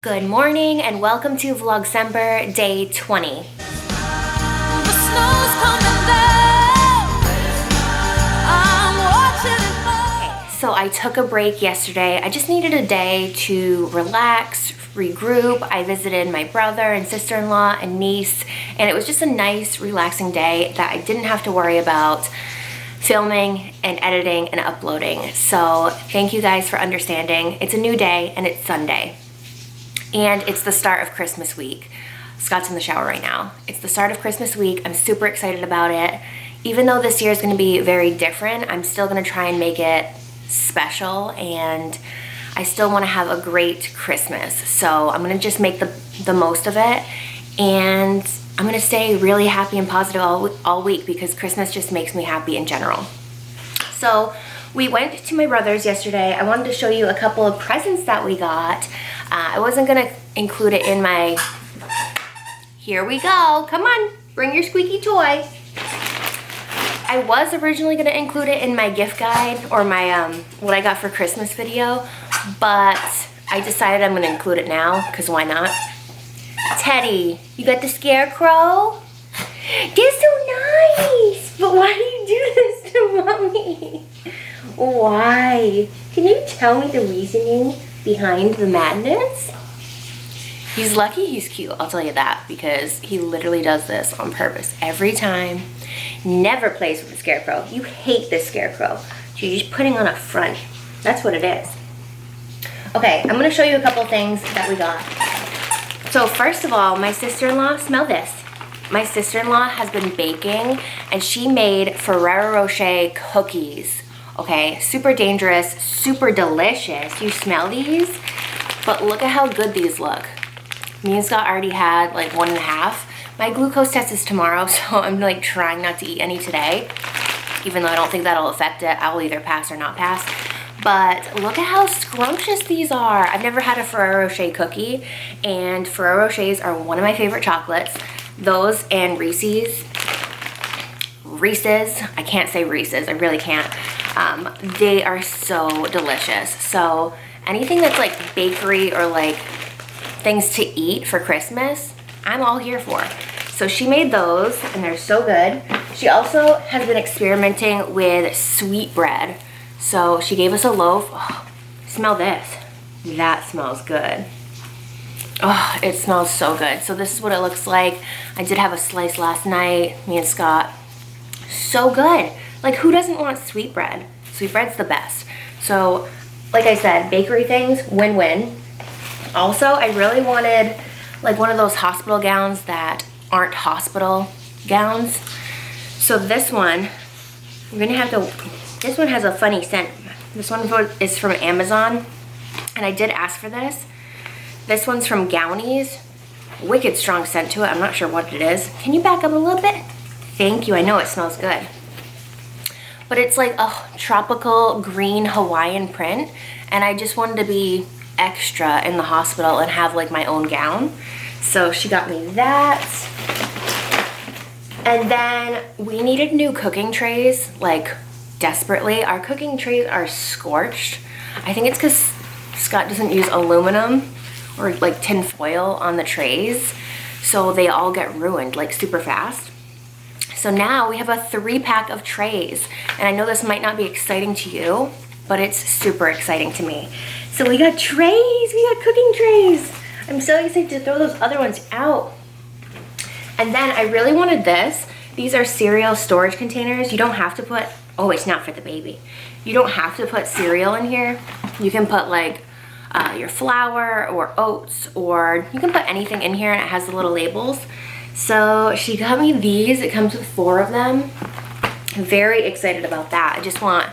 Good morning and welcome to Vlogcember day 20. So I took a break yesterday. I just needed a day to relax, regroup. I visited my brother and sister-in-law and niece, and it was just a nice, relaxing day that I didn't have to worry about filming and editing and uploading. So thank you guys for understanding. It's a new day and it's Sunday. And it's the start of Christmas week. Scott's in the shower right now. It's the start of Christmas week. I'm super excited about it. Even though this year is going to be very different, I'm still going to try and make it special, and I still want to have a great Christmas. So I'm going to just make the most of it, and I'm going to stay really happy and positive all week because Christmas just makes me happy in general. So we went to my brother's yesterday. I wanted to show you a couple of presents that we got. I wasn't gonna include it in my, here we go, come on, bring your squeaky toy. I was originally gonna include it in my gift guide or my, what I got for Christmas video, but I decided I'm gonna include it now, because why not? Teddy, you got the scarecrow? They're so nice, but why do you do this to mommy? Why? Can you tell me the reasoning behind the madness? He's lucky he's cute, I'll tell you that, because he literally does this on purpose every time. Never plays with the scarecrow. You hate this scarecrow. So you're just putting on a front. That's what it is. Okay, I'm gonna show you a couple things that we got. So first of all, my sister-in-law, smell this. My sister-in-law has been baking and she made Ferrero Rocher cookies. Okay, super dangerous, super delicious. You smell these? But look at how good these look. Me and Scott already had like 1.5. My glucose test is tomorrow, so I'm like trying not to eat any today. Even though I don't think that'll affect it. I'll either pass or not pass. But look at how scrumptious these are. I've never had a Ferrero Rocher cookie, and Ferrero Rochers are one of my favorite chocolates. Those and Reese's, I can't say Reese's, I really can't. They are so delicious. So anything that's like bakery or like things to eat for Christmas, I'm all here for. So she made those and they're so good. She also has been experimenting with sweetbread. So she gave us a loaf. Oh, smell this. That smells good. Oh, it smells so good. So this is what it looks like. I did have a slice last night, me and Scott. So good. Like, who doesn't want sweetbread? Sweetbread's the best. So, like I said, bakery things, win-win. Also, I really wanted like one of those hospital gowns that aren't hospital gowns. So this one, you're gonna have to, this one has a funny scent. This one is from Amazon, and I did ask for this. This one's from Gownies. Wicked strong scent to it. I'm not sure what it is. Can you back up a little bit? Thank you, I know it smells good. But it's like a tropical green Hawaiian print, and I just wanted to be extra in the hospital and have like my own gown. So she got me that. And then we needed new cooking trays, like desperately. Our cooking trays are scorched. I think it's because Scott doesn't use aluminum or like tin foil on the trays, so they all get ruined like super fast. So now we have a 3-pack of trays, and I know this might not be exciting to you, but it's super exciting to me. So we got trays, we got cooking trays. I'm so excited to throw those other ones out. And then I really wanted this. These are cereal storage containers. You don't have to put, oh, it's not for the baby. You don't have to put cereal in here. You can put like your flour or oats, or you can put anything in here, and it has the little labels. So she got me these. It comes with 4 of them. I'm very excited about that. I just want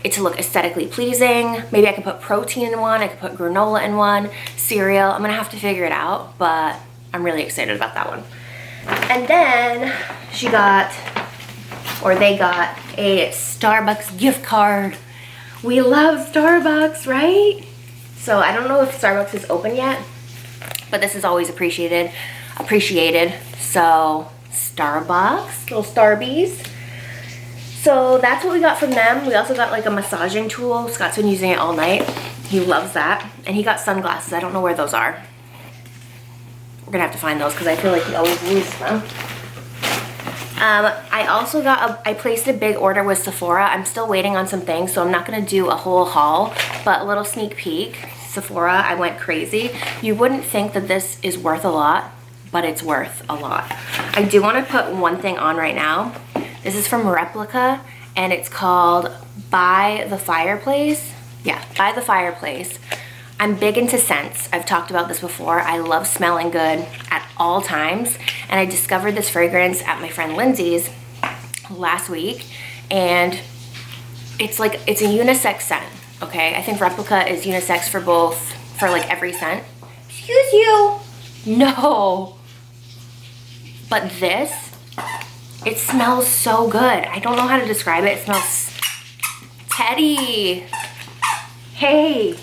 it to look aesthetically pleasing. Maybe I could put protein in one. I could put granola in one. Cereal. I'm gonna have to figure it out, but I'm really excited about that one. And then she got, or they got, a Starbucks gift card. We love Starbucks, right? So I don't know if Starbucks is open yet, but this is always appreciated. So Starbucks, little Starbies. So that's what we got from them. We also got like a massaging tool. Scott's been using it all night. He loves that. And he got sunglasses. I don't know where those are. we're gonna have to find those because I feel like he always loses them. I also got I placed a big order with Sephora. I'm still waiting on some things, so I'm not gonna do a whole haul, but a little sneak peek. Sephora, I went crazy. You wouldn't think that this is worth a lot, but it's worth a lot. I do want to put one thing on right now. This is from Replica, and it's called By the Fireplace. Yeah, By the Fireplace. I'm big into scents. I've talked about this before. I love smelling good at all times, and I discovered this fragrance at my friend Lindsay's last week, and it's like, it's a unisex scent, okay? I think Replica is unisex for both, for like every scent. Excuse you. No. But this, it smells so good. I don't know how to describe it. It smells, Teddy. Hey.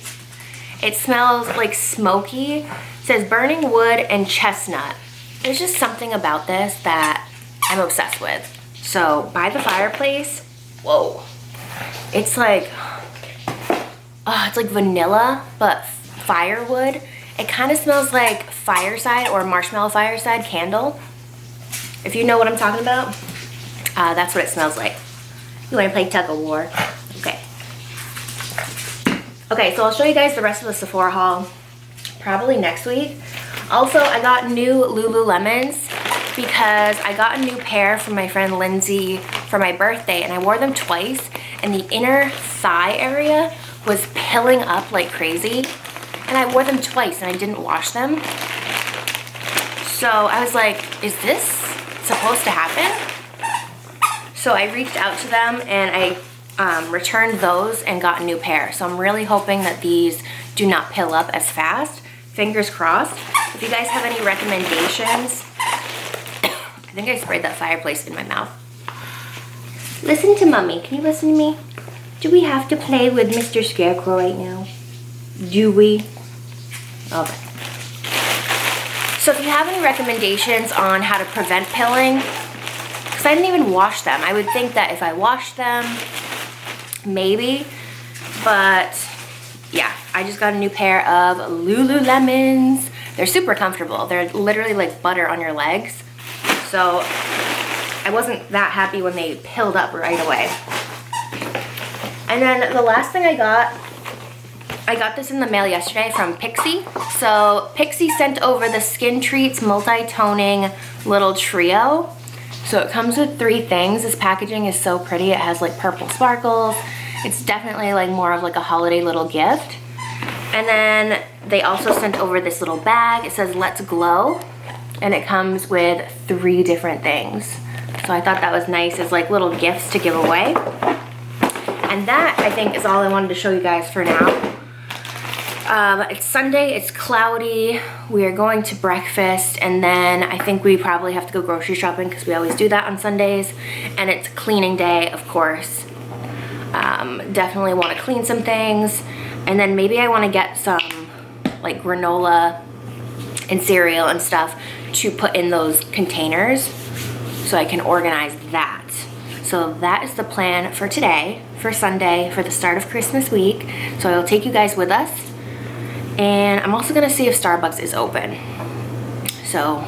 It smells like smoky. It says burning wood and chestnut. There's just something about this that I'm obsessed with. So, By the Fireplace, whoa. It's like, oh, it's like vanilla, but firewood. It kind of smells like Fireside or Marshmallow Fireside candle. If you know what I'm talking about, that's what it smells like. You want to play tug of war? Okay. Okay, so I'll show you guys the rest of the Sephora haul probably next week. Also, I got new Lululemons because I got a new pair from my friend Lindsay for my birthday, and I wore them twice, and the inner thigh area was pilling up like crazy, and I wore them twice and I didn't wash them. So I was like, is this supposed to happen? So I reached out to them and I returned those and got a new pair. So I'm really hoping that these do not pill up as fast. Fingers crossed. If you guys have any recommendations, I think I sprayed that fireplace in my mouth. Listen to Mommy. Can you listen to me? Do we have to play with Mr. Scarecrow right now? Do we? Okay. So if you have any recommendations on how to prevent pilling, because I didn't even wash them. I would think that if I washed them, maybe, but yeah, I just got a new pair of Lululemons. They're super comfortable. They're literally like butter on your legs. So I wasn't that happy when they pilled up right away. And then the last thing I got this in the mail yesterday from Pixie. So Pixie sent over the Skin Treats multi-toning little trio. So it comes with 3 things. This packaging is so pretty. It has like purple sparkles. It's definitely like more of like a holiday little gift. And then they also sent over this little bag. It says Let's Glow. And it comes with 3 different things. So I thought that was nice as like little gifts to give away. And that, I think, is all I wanted to show you guys for now. It's Sunday, it's cloudy, we are going to breakfast, and then I think we probably have to go grocery shopping because we always do that on Sundays, and it's cleaning day, of course. Definitely want to clean some things, and then maybe I want to get some like granola and cereal and stuff to put in those containers so I can organize that. So that is the plan for today, for Sunday, for the start of Christmas week. So I will take you guys with us. And I'm also gonna see if Starbucks is open. So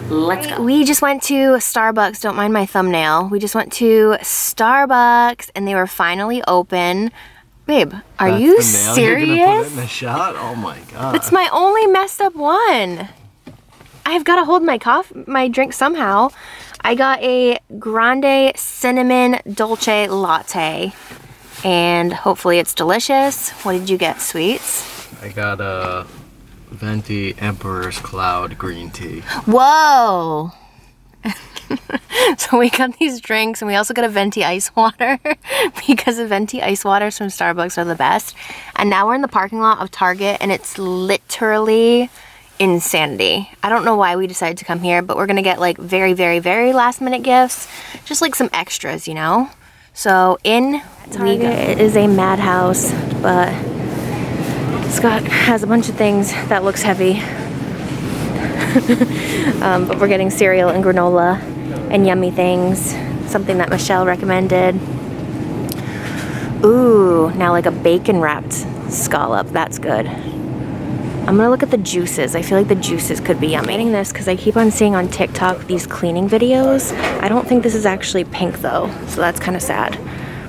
let's go. We just went to Starbucks, don't mind my thumbnail. We just went to Starbucks and they were finally open. Babe, are you serious? You're gonna put it in the shot? Oh my God. It's my only messed up one. I've gotta hold my drink somehow. I got a grande cinnamon dolce latte and hopefully it's delicious. What did you get, sweets? I got a Venti Emperor's Cloud green tea. Whoa! So we got these drinks and we also got a Venti ice water because the Venti ice waters from Starbucks are the best. And now we're in the parking lot of Target and it's literally insanity. I don't know why we decided to come here, but we're gonna get like very, very, very last minute gifts. Just like some extras, you know? So in Target, it is a madhouse, but Scott has a bunch of things that looks heavy. But we're getting cereal and granola and yummy things. Something that Michelle recommended. Ooh, now like a bacon wrapped scallop. That's good. I'm gonna look at the juices. I feel like the juices could be yummy. I'm eating this because I keep on seeing on TikTok these cleaning videos. I don't think this is actually pink though, so that's kind of sad.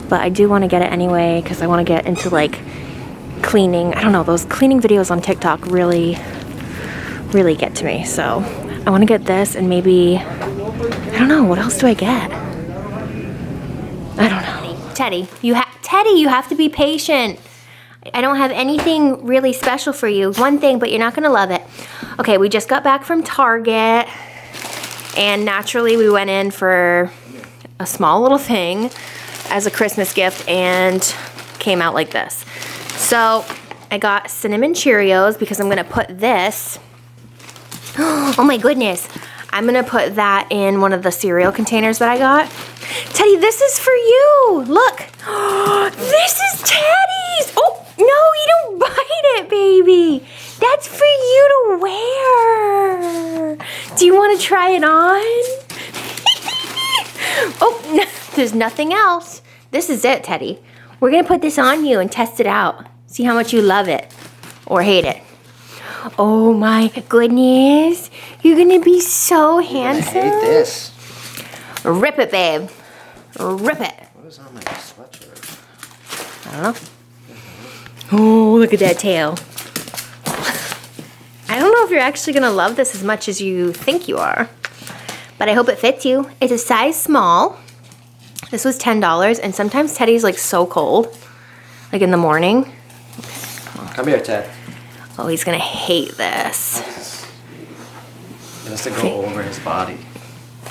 But I do want to get it anyway because I want to get into like cleaning. I don't know, those cleaning videos on TikTok really get to me. So I want to get this and maybe, I don't know, what else do I get? I don't know. Teddy, you have to be patient. I don't have anything really special for you. One thing, but you're not gonna love it. Okay, we just got back from Target and naturally we went in for a small little thing as a Christmas gift and came out like this. So I got cinnamon Cheerios because I'm gonna put this, oh my goodness, I'm gonna put that in one of the cereal containers that I got. Teddy, this is for you, look. This is Teddy's. Oh, no, you don't bite it, baby. That's for you to wear. Do you wanna try it on? Oh, no, there's nothing else. This is it, Teddy. We're gonna put this on you and test it out. See how much you love it or hate it. Oh my goodness. You're gonna be so handsome. I hate this. Rip it, babe. Rip it. What is on my sweatshirt? I don't know. Oh, look at that tail. I don't know if you're actually gonna love this as much as you think you are, but I hope it fits you. It's a size small. This was $10, and sometimes Teddy's like so cold, like in the morning. Come here, Ted. Oh, he's gonna hate this. It has to go over his body.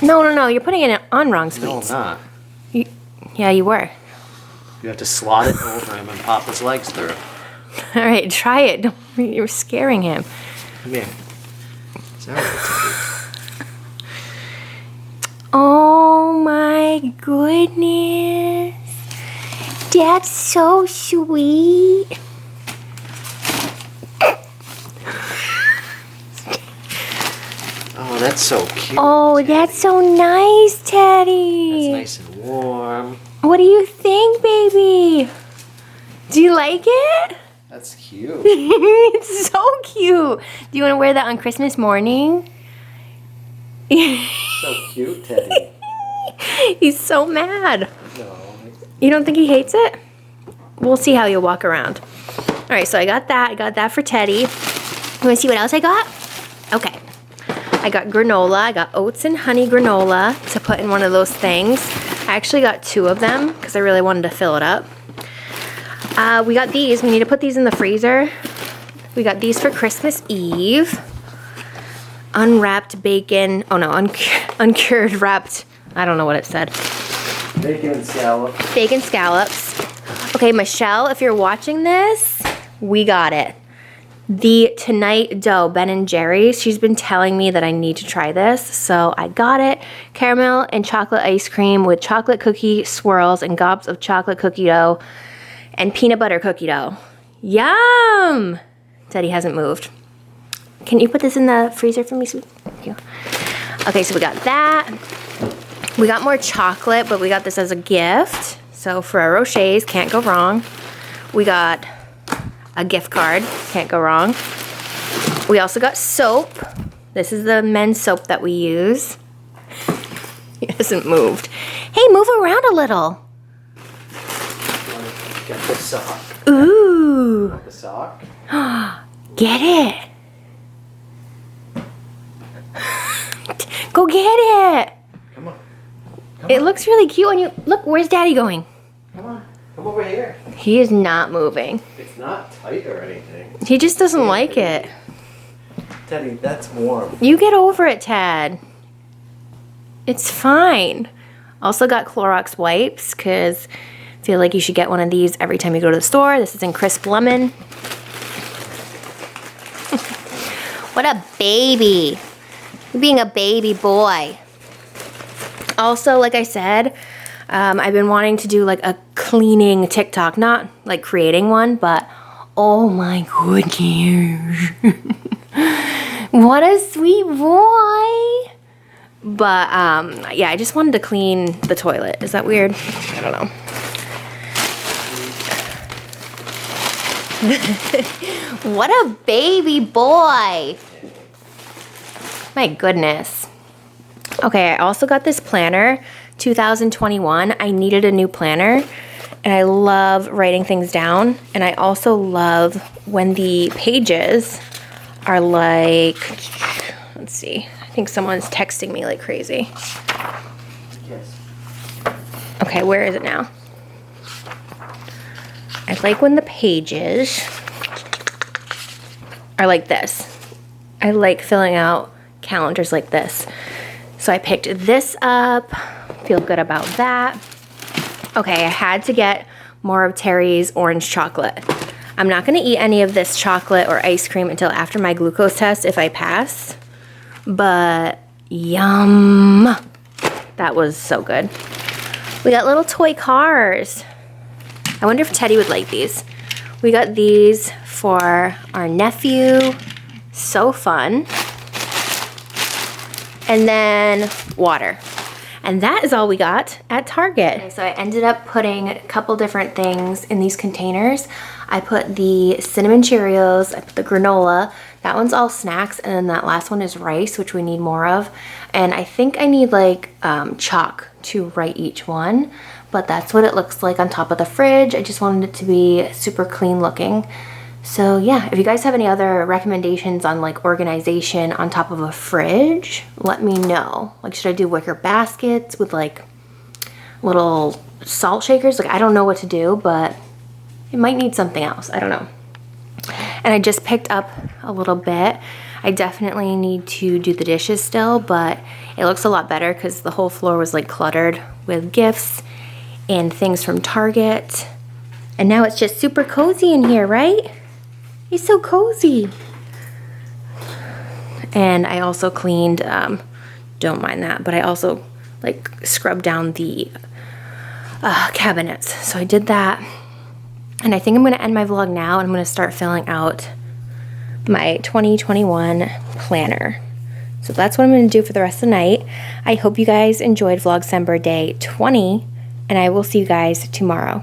No, you're putting it on wrong, Sweets. No, I'm not. Yeah, you were. You have to slot it over him and pop his legs through. All right, try it. You're scaring him. Come here. Sorry. Oh my goodness. That's so sweet. Oh, that's so cute. Oh, that's so nice, Teddy. That's nice and warm. What do you think, baby? Do you like it? That's cute. It's so cute. Do you want to wear that on Christmas morning? So cute, Teddy. He's so mad. No. You don't think he hates it? We'll see how you'll walk around. All right, so I got that. I got that for Teddy. You want to see what else I got? Okay. I got granola. I got oats and honey granola to put in one of those things. I actually got 2 of them because I really wanted to fill it up. We got these. We need to put these in the freezer. We got these for Christmas Eve. Unwrapped bacon. Oh no, uncured wrapped. I don't know what it said. Bacon and scallops. Bacon scallops. Okay, Michelle, if you're watching this, we got it. The Tonight Dough, Ben & Jerry's. She's been telling me that I need to try this, so I got it. Caramel and chocolate ice cream with chocolate cookie swirls and gobs of chocolate cookie dough and peanut butter cookie dough. Yum! Teddy hasn't moved. Can you put this in the freezer for me, sweet? Thank you. Okay, so we got that. We got more chocolate, but we got this as a gift. So Ferrero Rochers, can't go wrong. We got a gift card, can't go wrong. We also got soap. This is the men's soap that we use. He hasn't moved. Hey, move around a little. Get the sock. Ooh. The sock? Get it. Go get it. Come on. It looks really cute on you. Look, where's Daddy going? Come on. Come over here. He is not moving. It's not tight or anything. He just doesn't like it. Teddy, that's warm. You get over it, Tad. It's fine. Also got Clorox wipes because I feel like you should get one of these every time you go to the store. This is in crisp lemon. What a baby. You're being a baby boy. Also, like I said, I've been wanting to do like a cleaning TikTok, not like creating one, but oh my goodness. What a sweet boy. But yeah, I just wanted to clean the toilet. Is that weird? I don't know. What a baby boy. My goodness. Okay, I also got this planner, 2021. I needed a new planner, and I love writing things down. And I also love when the pages are like, let's see, I think someone's texting me like crazy. Yes. Okay, where is it now? I like when the pages are like this. I like filling out calendars like this. So I picked this up, feel good about that. Okay, I had to get more of Terry's orange chocolate. I'm not gonna eat any of this chocolate or ice cream until after my glucose test if I pass, but yum. That was so good. We got little toy cars. I wonder if Teddy would like these. We got these for our nephew. So fun. And then water. And that is all we got at Target. Okay, so I ended up putting a couple different things in these containers. I put the cinnamon Cheerios, I put the granola. That one's all snacks, and then that last one is rice, which we need more of. And I think I need like chalk to write each one, but that's what it looks like on top of the fridge. I just wanted it to be super clean looking. So yeah, if you guys have any other recommendations on like organization on top of a fridge, let me know. Like, should I do wicker baskets with like little salt shakers? Like, I don't know what to do, but it might need something else. I don't know. And I just picked up a little bit. I definitely need to do the dishes still, but it looks a lot better because the whole floor was like cluttered with gifts and things from Target. And now it's just super cozy in here, right? It's so cozy. And I also cleaned, don't mind that, but I also like scrubbed down the cabinets. So I did that. And I think I'm gonna end my vlog now, and I'm gonna start filling out my 2021 planner. So that's what I'm gonna do for the rest of the night. I hope you guys enjoyed Vlogcember day 20, and I will see you guys tomorrow.